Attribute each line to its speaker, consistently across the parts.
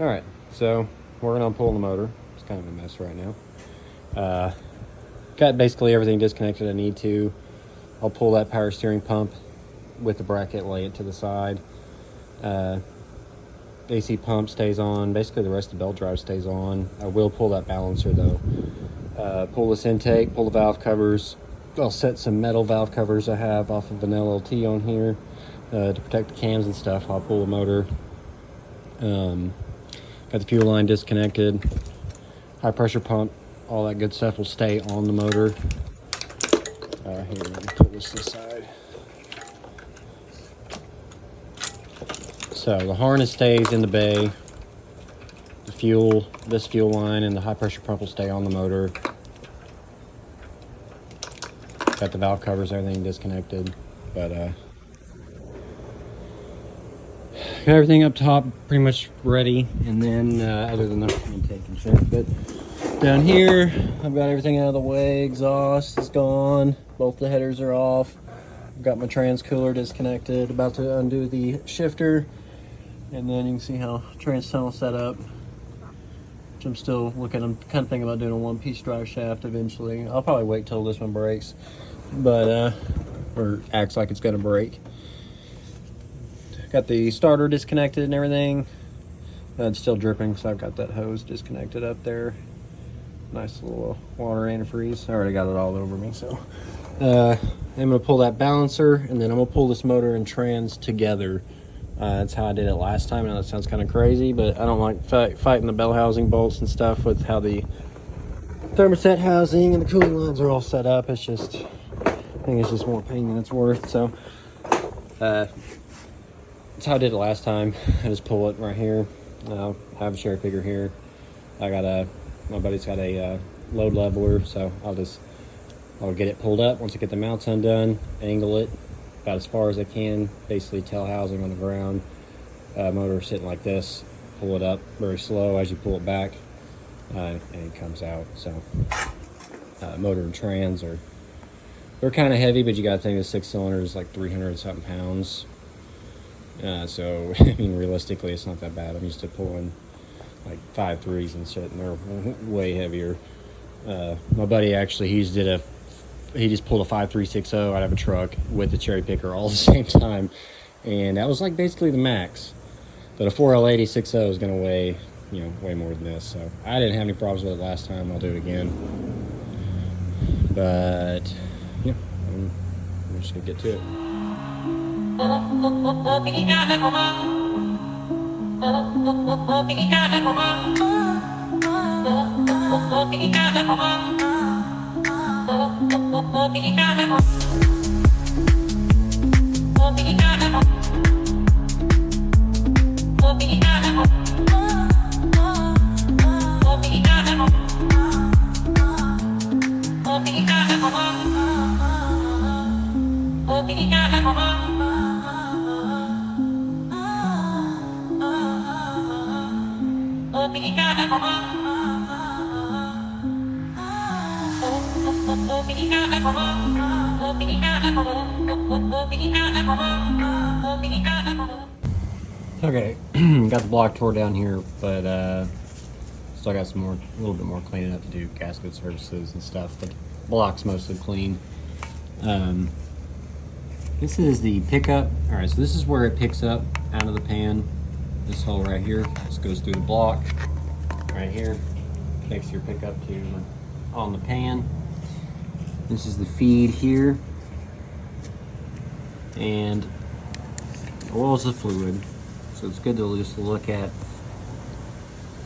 Speaker 1: All right, so we're gonna pull the motor. It's kind of a mess right now. Got basically everything disconnected I need to. I'll pull that power steering pump with the bracket, lay it to the side. AC pump stays on. Basically the rest of the belt drive stays on. I will pull that balancer though. Pull this intake, pull the valve covers. I'll set some metal valve covers I have off of an LLT on here to protect the cams and stuff. I'll pull the motor. Got the fuel line disconnected. High pressure pump, all that good stuff will stay on the motor. Here, let me pull this aside. So the harness stays in the bay. This fuel line and the high pressure pump will stay on the motor. Got the valve covers, everything disconnected, but got everything up top pretty much ready, and then other than the intake and shit. But down here, I've got everything out of the way. Exhaust is gone. Both the headers are off. I've got my trans cooler disconnected. About to undo the shifter, and then you can see how trans tunnel set up. Which I'm still looking. I'm kind of thinking about doing a one-piece drive shaft eventually. I'll probably wait till this one breaks, but or acts like it's gonna break. Got the starter disconnected and everything. It's still dripping, so I've got that hose disconnected up there. Nice little water antifreeze. I already got it all over me, so. I'm gonna pull that balancer, and then I'm gonna pull this motor and trans together. That's how I did it last time. I know that sounds kind of crazy, but I don't like fighting the bell housing bolts and stuff with how the thermostat housing and the cooling lines are all set up. It's just, I think it's just more pain than it's worth, so. That's how I did it last time. I just pull it right here. I have a cherry picker here. My buddy's got a load leveler, so I'll get it pulled up. Once I get the mounts undone, angle it about as far as I can, basically tail housing on the ground. Motor sitting like this, pull it up very slow as you pull it back, and it comes out. So motor and trans they're kind of heavy, but you gotta think the 6-cylinder is like 300 something pounds. So I mean, realistically, it's not that bad. I'm used to pulling like 5.3s and shit, and they're way heavier. My buddy actually, he just pulled a 5.360 out of a truck with the cherry picker all at the same time, and that was like basically the max. But a 4L80 60 is gonna weigh, way more than this. So I didn't have any problems with it last time. I'll do it again. But yeah, I'm just gonna get to it. Okay, got the block tore down here, but still got a little bit more cleaning up to do, gasket services and stuff, but the block's mostly clean. This is the pickup. All right, so this is where it picks up out of the pan. This hole right here, this goes through the block right here, takes your pickup to on the pan. This is the feed here, and oil is the fluid. So it's good to just look at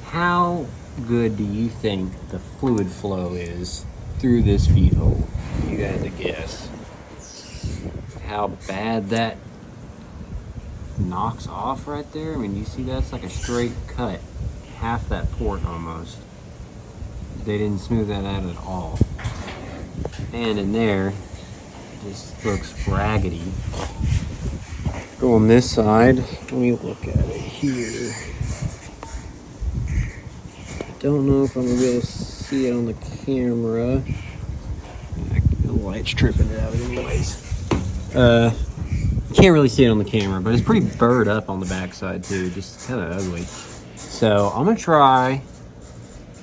Speaker 1: how good do you think the fluid flow is through this feed hole. You had to guess how bad that knocks off right there. I mean, you see that's like a straight cut, half that port almost. They didn't smooth that out at all. And in there, just looks raggedy. Go on this side. Let me look at it here. I don't know if I'm gonna be able to see it on the camera. The light's tripping it out anyways. Can't really see it on the camera, but it's pretty burred up on the backside too. Just kind of ugly. So I'm gonna try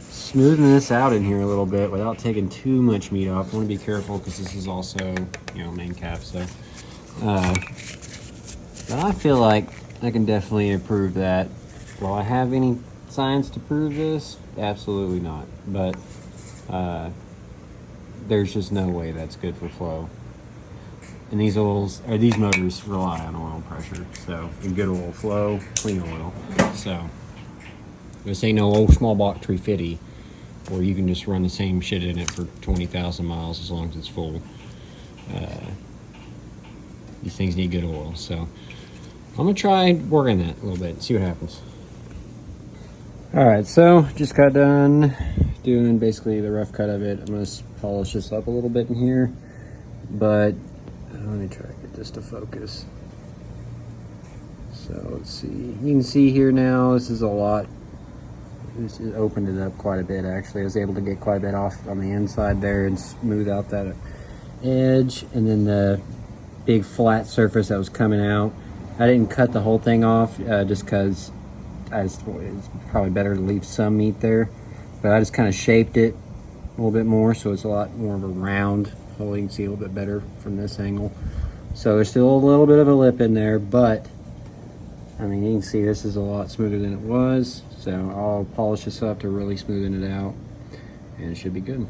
Speaker 1: smoothing this out in here a little bit without taking too much meat off. I want to be careful because this is also, you know, main cap. So, but I feel like I can definitely improve that. Will I have any science to prove this? Absolutely not. But there's just no way that's good for flow. And these oils, or these motors, rely on oil pressure. So, and good oil flow, clean oil. So, this ain't no old small block 350 where you can just run the same shit in it for 20,000 miles as long as it's full. These things need good oil. So, I'm gonna try working that a little bit and see what happens. All right, so just got done doing basically the rough cut of it. I'm gonna polish this up a little bit in here, but let me try to get this to focus. So let's see, you can see here now, this is a lot. This opened it up quite a bit actually. I was able to get quite a bit off on the inside there and smooth out that edge, and then the big flat surface that was coming out. I didn't cut the whole thing off just because it's probably better to leave some meat there, but I just kind of shaped it a little bit more so it's a lot more of a round. Hopefully you can see a little bit better from this angle. So there's still a little bit of a lip in there, but I mean, you can see this is a lot smoother than it was. So I'll polish this up to really smoothen it out, and it should be good.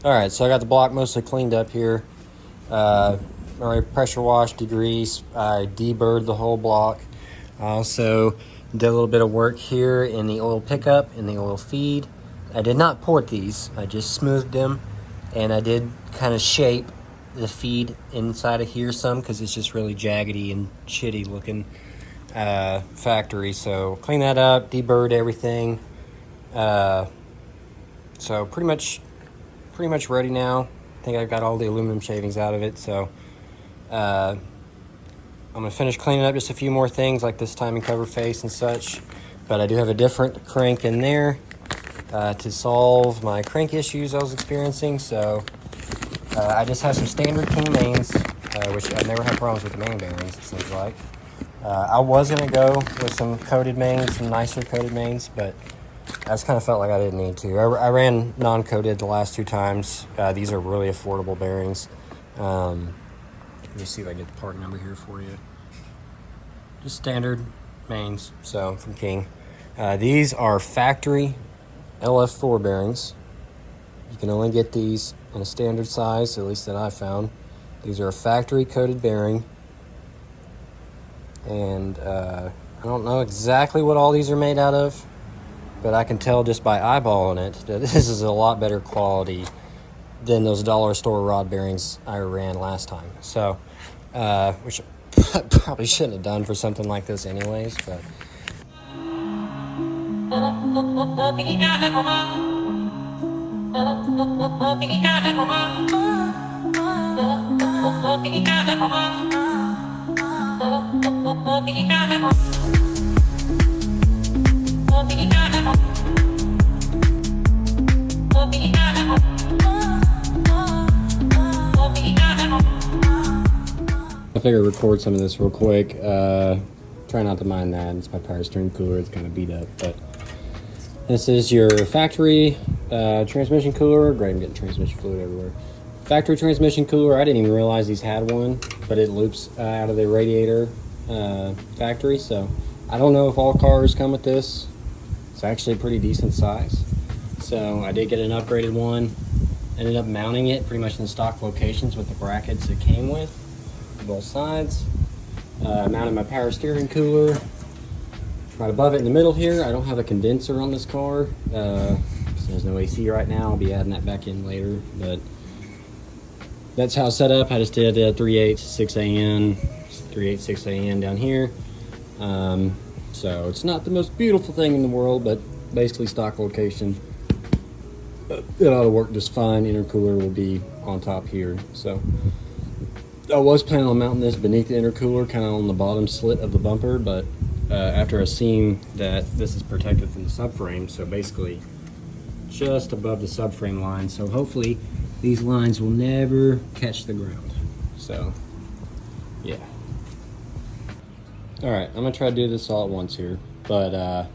Speaker 1: All right, so I got the block mostly cleaned up here. Already pressure washed, degreased. I deburred the whole block. I also did a little bit of work here in the oil pickup and the oil feed. I did not port these, I just smoothed them, and I did kind of shape the feed inside of here some because it's just really jaggedy and shitty looking factory. So clean that up, deburred everything. So pretty much ready now. I think I've got all the aluminum shavings out of it. So I'm gonna finish cleaning up just a few more things like this timing cover face and such. But I do have a different crank in there to solve my crank issues I was experiencing. So I just have some standard King mains, which I've never had problems with the main bearings, it seems like. I was going to go with some coated mains, some nicer coated mains, but I just kind of felt like I didn't need to. I ran non-coated the last 2 times. These are really affordable bearings. Let me see if I can get the part number here for you. Just standard mains, so from King. These are factory LF4 bearings. You can only get these in a standard size, at least that I found. These are a factory coated bearing, and I don't know exactly what all these are made out of, but I can tell just by eyeballing it that this is a lot better quality than those dollar store rod bearings I ran last time. So, which I probably shouldn't have done for something like this anyways, but I figure record some of this real quick. Try not to mind that. It's my power steering cooler. It's kind of beat up, but this is your factory transmission cooler. Great, I'm getting transmission fluid everywhere. Factory transmission cooler. I didn't even realize these had one, but it loops out of the radiator factory. So I don't know if all cars come with this. It's actually a pretty decent size. So I did get an upgraded one. Ended up mounting it pretty much in the stock locations with the brackets it came with, both sides. Mounted my power steering cooler right above it in the middle here. I don't have a condenser on this car. So there's no AC right now. I'll be adding that back in later, but that's how it's set up. I just did 3/8 6AN, 3/8 6AN down here. So it's not the most beautiful thing in the world, but basically stock location. It ought to work just fine. Intercooler will be on top here. So I was planning on mounting this beneath the intercooler, kind of on the bottom slit of the bumper, but after I seen that this is protected from the subframe, so basically just above the subframe line, so hopefully these lines will never catch the ground. So yeah. All right, I'm gonna try to do this all at once here, but I've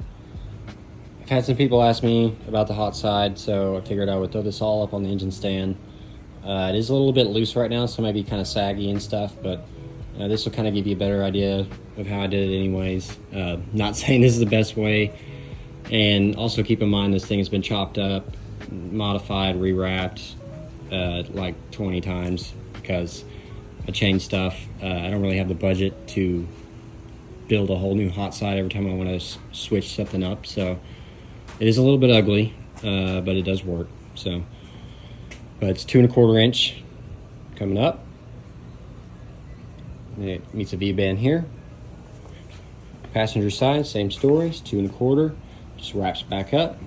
Speaker 1: had some people ask me about the hot side, so I figured I would throw this all up on the engine stand. It is a little bit loose right now, so it might be kind of saggy and stuff, but this will kind of give you a better idea of how I did it anyways. Not saying this is the best way, and also keep in mind this thing has been chopped up, modified, rewrapped like 20 times because I changed stuff. I don't really have the budget to build a whole new hot side every time I want to switch something up, so it is a little bit ugly, but it does work. So, but it's 2 1/4 inch coming up. It meets a V-band here. Passenger side, same story. It's 2 1/4, just wraps back up.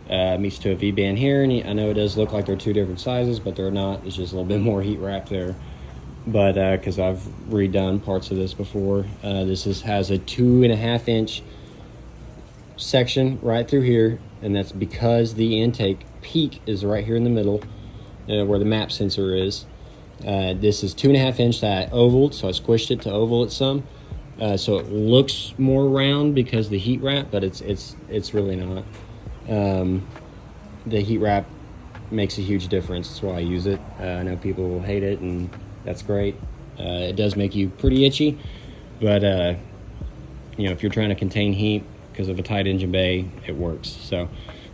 Speaker 1: Meets to a V-band here, and I know it does look like they're 2 different sizes, but they're not. It's just a little bit more heat wrap there. But because I've redone parts of this before, this has a 2 1/2 inch section right through here, and that's because the intake peak is right here in the middle, where the map sensor is. This is 2 1/2 inch that I ovaled, so I squished it to oval it some, so it looks more round because the heat wrap, but it's really not. The heat wrap makes a huge difference. That's why I use it. I know people will hate it, and that's great. It does make you pretty itchy, but you know, if you're trying to contain heat because of a tight engine bay, it works. So,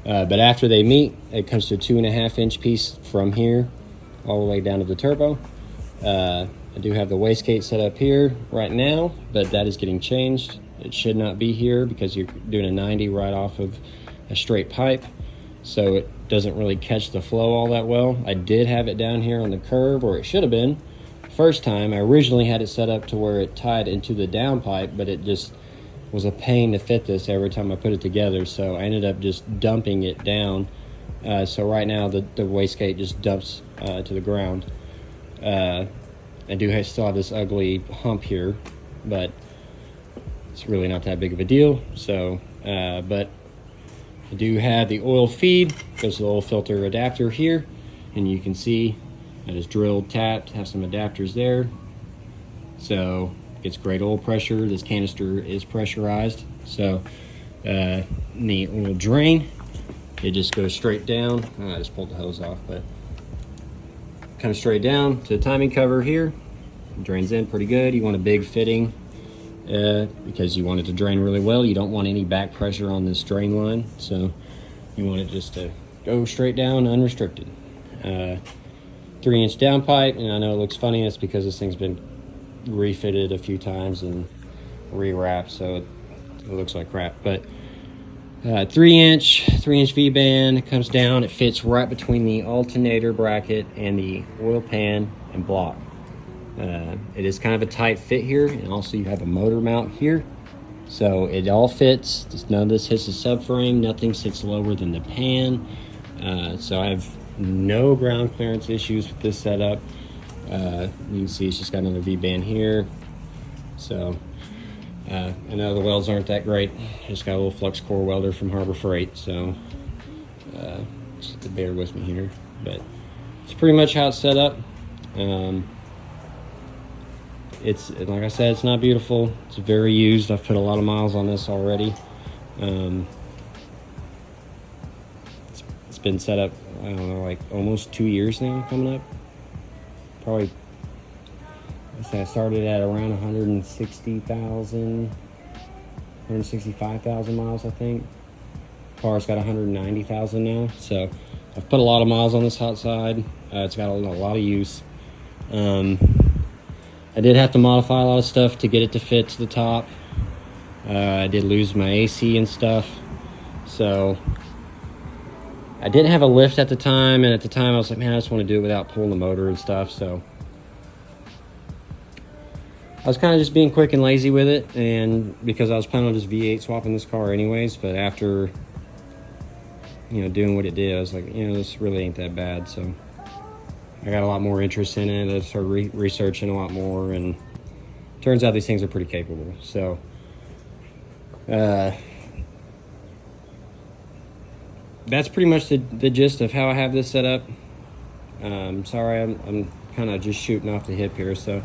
Speaker 1: but after they meet, it comes to a 2 1/2 inch piece from here all the way down to the turbo. I do have the wastegate set up here right now, but that is getting changed. It should not be here because you're doing a 90 right off of a straight pipe, so it doesn't really catch the flow all that well. I did have it down here on the curve where it should have been first time. I originally had it set up to where it tied into the downpipe, but it just was a pain to fit this every time I put it together, so I ended up just dumping it down. So right now the wastegate just dumps to the ground. I do still have this ugly hump here, but it's really not that big of a deal. So, but I do have the oil feed, goes to the oil filter adapter here, and you can see I just drilled, tapped, have some adapters there. So it's great oil pressure. This canister is pressurized. So the oil drain, it just goes straight down. I just pulled the hose off, but kind of straight down to the timing cover here. It drains in pretty good. You want a big fitting because you want it to drain really well. You don't want any back pressure on this drain line, so you want it just to go straight down unrestricted. 3-inch downpipe, and I know it looks funny. It's because this thing's been refitted a few times and rewrapped, so it looks like crap. But 3-inch V-band comes down. It fits right between the alternator bracket and the oil pan and block. It is kind of a tight fit here, and also you have a motor mount here, so it all fits. None of this hits the subframe. Nothing sits lower than the pan, so I have no ground clearance issues with this setup. You can see it's just got another V-band here. So I know the welds aren't that great. Just got a little flux core welder from Harbor Freight, so just have to bear with me here. But it's pretty much how it's set up. It's, like I said, it's not beautiful. It's very used. I've put a lot of miles on this already. It's been set up, I don't know, like almost 2 years now coming up. Probably, I started at around 165,000 miles, I think. Car's got 190,000 now, so I've put a lot of miles on this hot side. It's got a lot of use. I did have to modify a lot of stuff to get it to fit to the top. I did lose my AC and stuff, so I didn't have a lift at the time, and at the time I was like, man, I just want to do it without pulling the motor and stuff, so I was kind of just being quick and lazy with it, and because I was planning on just V8 swapping this car anyways, but after, you know, doing what it did, I was like, you know, this really ain't that bad, so I got a lot more interest in it. I started researching a lot more, and turns out these things are pretty capable. So that's pretty much the gist of how I have this set up. Sorry, I'm kind of just shooting off the hip here, so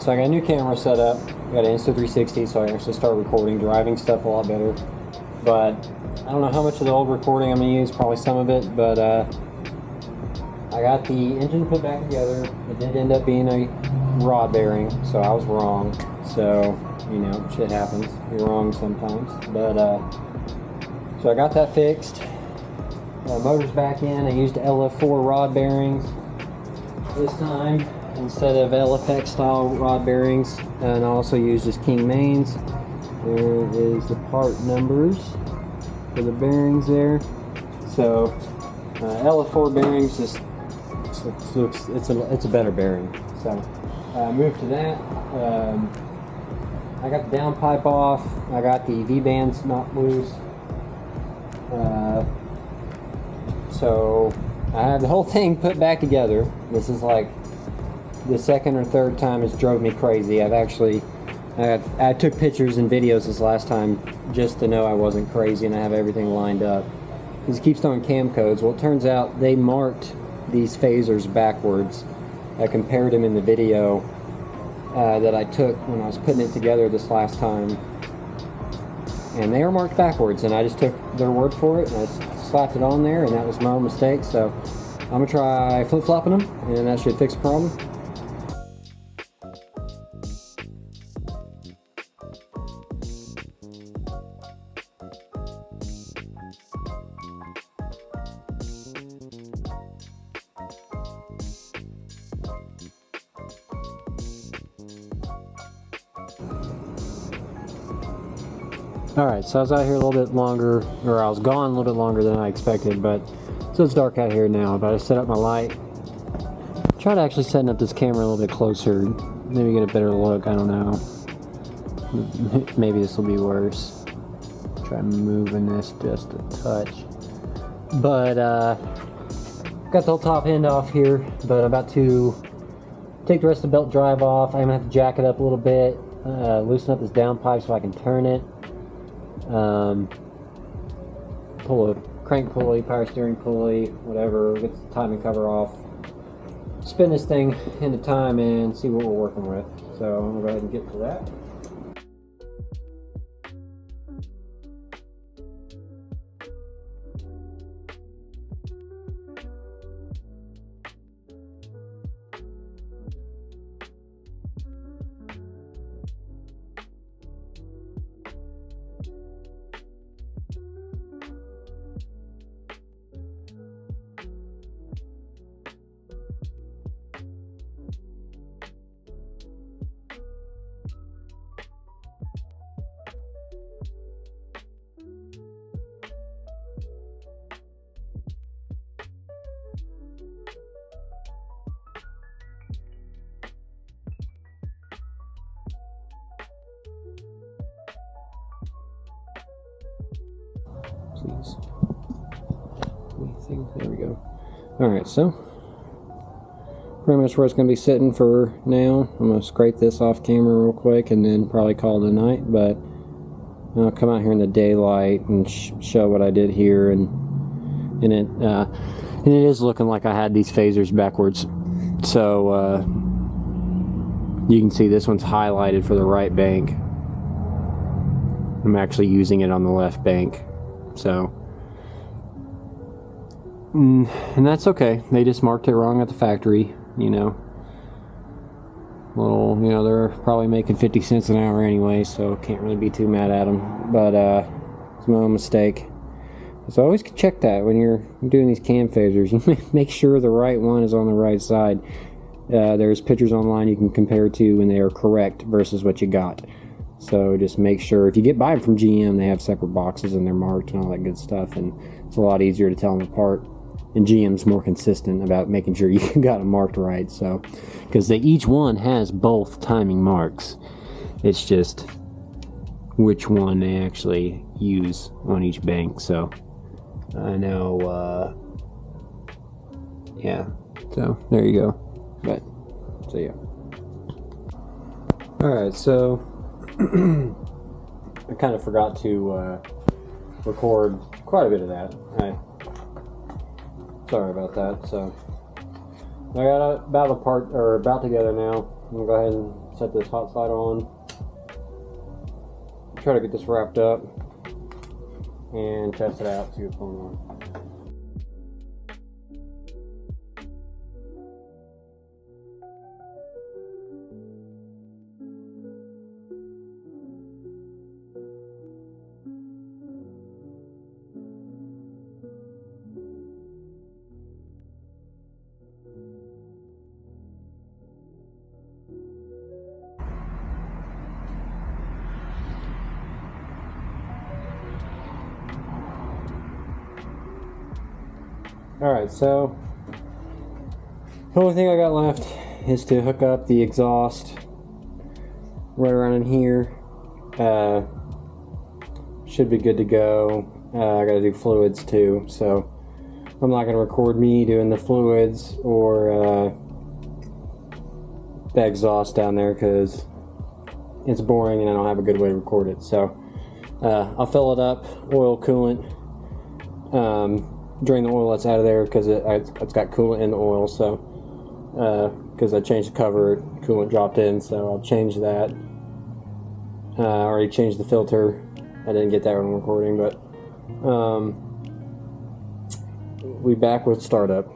Speaker 1: so I got a new camera set up. Got an Insta360, so I can actually start recording driving stuff a lot better. But I don't know how much of the old recording I'm gonna use, probably some of it, but I got the engine put back together. It did end up being a rod bearing, so I was wrong. So, you know, shit happens. You're wrong sometimes. But, so I got that fixed. Motor's back in. I used LF4 rod bearings this time instead of LFX style rod bearings. And I also used just King mains. There is the part numbers for the bearings there. So, LF4 bearings just looks, it's a better bearing. So, moved to that. I got the downpipe off. I got the V-bands knocked loose. So I have the whole thing put back together. This is like the second or third time it's drove me crazy. I took pictures and videos this last time just to know I wasn't crazy and I have everything lined up. Because it keeps throwing cam codes. Well, it turns out they marked these phasers backwards. I compared them in the video that I took when I was putting it together this last time, and they are marked backwards, and I just took their word for it and I slapped it on there, and that was my own mistake. So I'm gonna try flip-flopping them, and that should fix the problem. Alright, so I was out here a little bit longer, or I was gone a little bit longer than I expected, but so it's dark out here now. But I set up my light. Try to actually setting up this camera a little bit closer, maybe get a better look, I don't know. Maybe this will be worse. Try moving this just a touch. But, got the whole top end off here, but I'm about to take the rest of the belt drive off. I'm gonna have to jack it up a little bit, loosen up this downpipe so I can turn it. Pull a crank pulley, power steering pulley, whatever, get the timing cover off, spin this thing into time and see what we're working with. So I'm gonna go ahead and get to that. Please. Anything? There we go. Alright, so pretty much where it's going to be sitting for now. I'm going to scrape this off camera real quick and then probably call it a night, but I'll come out here in the daylight and show what I did here, and it is looking like I had these phasers backwards. So you can see this one's highlighted for the right bank. I'm actually using it on the left bank. So, and that's okay. They just marked it wrong at the factory, you know. Well, you know, they're probably making 50 cents an hour anyway, so can't really be too mad at them. But it's my own mistake. So always check that when you're doing these cam phasers. You make sure the right one is on the right side. There's pictures online you can compare to when they are correct versus what you got. So just make sure, if you buy them from GM, they have separate boxes and they're marked and all that good stuff, and it's a lot easier to tell them apart. And GM's more consistent about making sure you got them marked right. So, because each one has both timing marks, it's just which one they actually use on each bank. So I know, yeah. So there you go. But so yeah. All right, so. I kind of forgot to record quite a bit of that. Sorry about that. So I got about together now. I'm gonna go ahead and set this hot side on, try to get this wrapped up, and test it out, see what's going on. Alright, so the only thing I got left is to hook up the exhaust right around in here. Should be good to go. I gotta do fluids too, so I'm not gonna record me doing the fluids or the exhaust down there because it's boring and I don't have a good way to record it. So I'll fill it up, oil, coolant, drain the oil that's out of there because it's got coolant in the oil. So because I changed the cover, coolant dropped in, so I'll change that. I already changed the filter. I didn't get that when recording, but we back with startup.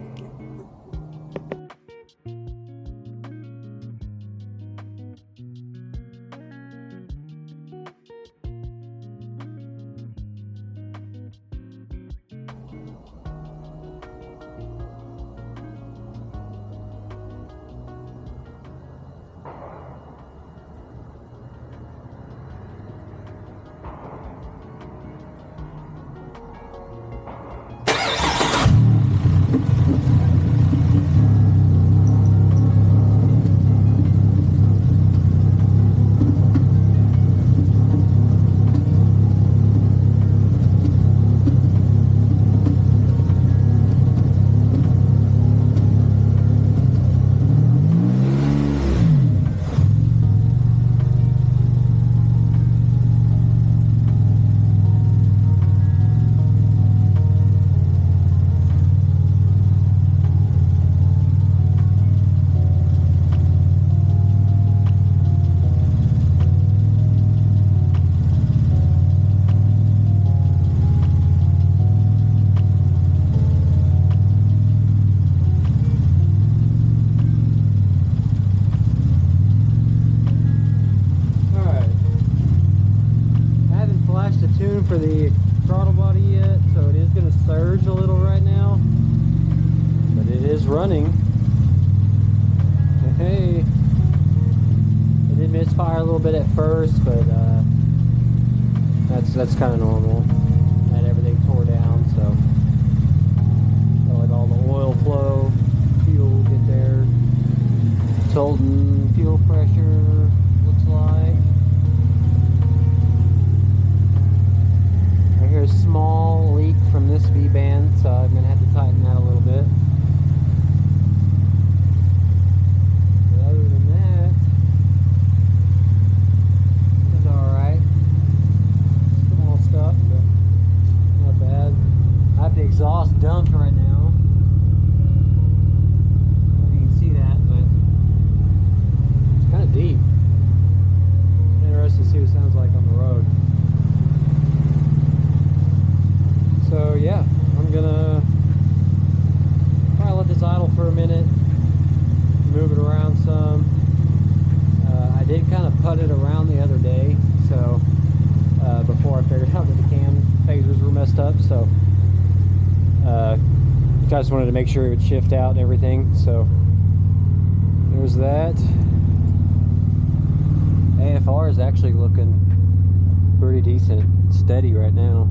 Speaker 1: For the throttle body yet, so it is going to surge a little right now, but it is running. Hey, it did misfire a little bit at first, but that's kind of normal. Had everything tore down, so let all the oil flow, fuel get there. Tilting fuel pressure looks like. A small leak from this V-band, so I'm going to have to tighten that a little bit. But other than that, it's alright. Small stuff, but not bad. I have the exhaust dumped right now. I don't know if you can see that, but it's kind of deep. Interesting to see what it sounds like on the road. So yeah, I'm gonna probably let this idle for a minute, move it around some. I did kind of put it around the other day, so before I figured out that the cam phasers were messed up, so I just wanted to make sure it would shift out and everything. So there's that. AFR is actually looking pretty decent, steady right now.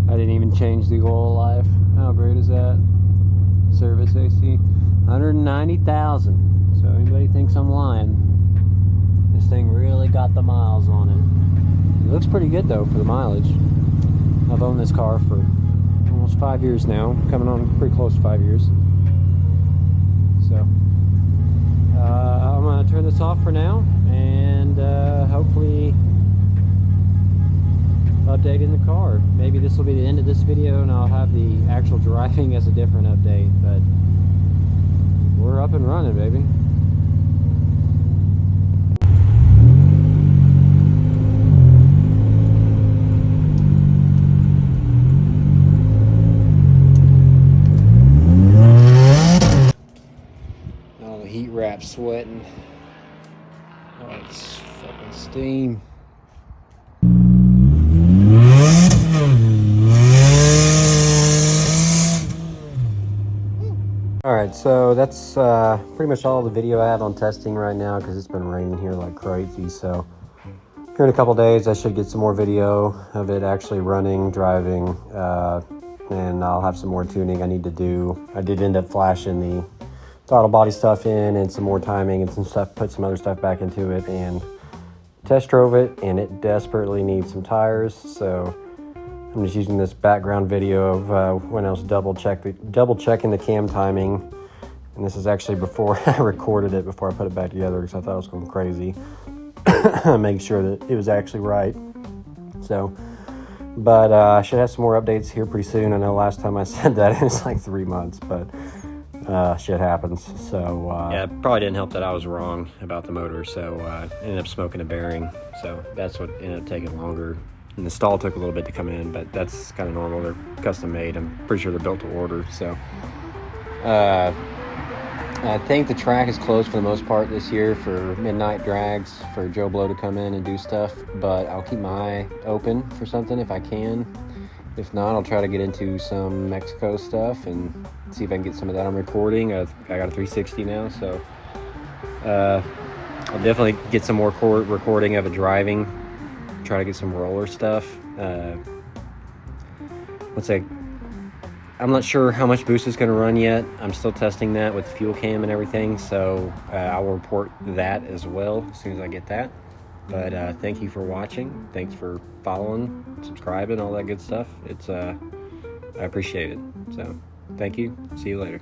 Speaker 1: I didn't even change the oil life. How great is that? Service AC, 190,000. So anybody thinks I'm lying, this thing really got the miles on it. It looks pretty good though for the mileage. I've owned this car for almost 5 years now, coming on pretty close to 5 years. So I'm gonna turn this off for now, and hopefully updating the car. Maybe this will be the end of this video and I'll have the actual driving as a different update, but we're up and running, baby. crap sweating. Oh, it's fucking steam. Alright, so that's pretty much all the video I have on testing right now because it's been raining here like crazy. So here in a couple days I should get some more video of it actually running, driving, and I'll have some more tuning I need to do. I did end up flashing the throttle body stuff in and some more timing and some stuff, put some other stuff back into it, and test drove it, and it desperately needs some tires. So I'm just using this background video of when I was double checking the cam timing, and this is actually before I recorded it, before I put it back together, because I thought I was going crazy. Make sure that it was actually right. So, but I should have some more updates here pretty soon. I know last time I said that it was like 3 months, but shit happens. So yeah, it probably didn't help that I was wrong about the motor. So I ended up smoking a bearing. So that's what ended up taking longer. And the stall took a little bit to come in, but that's kind of normal. They're custom made. I'm pretty sure they're built to order. So I think the track is closed for the most part this year for midnight drags for Joe Blow to come in and do stuff. But I'll keep my eye open for something if I can. If not, I'll try to get into some Mexico stuff and see if I can get some of that on recording. I got a 360 now, so I'll definitely get some more recording of it driving. Try to get some roller stuff. I'm not sure how much boost is going to run yet. I'm still testing that with fuel cam and everything, so I will report that as well as soon as I get that. But thank you for watching. Thanks for following, subscribing, all that good stuff. I appreciate it. So thank you. See you later.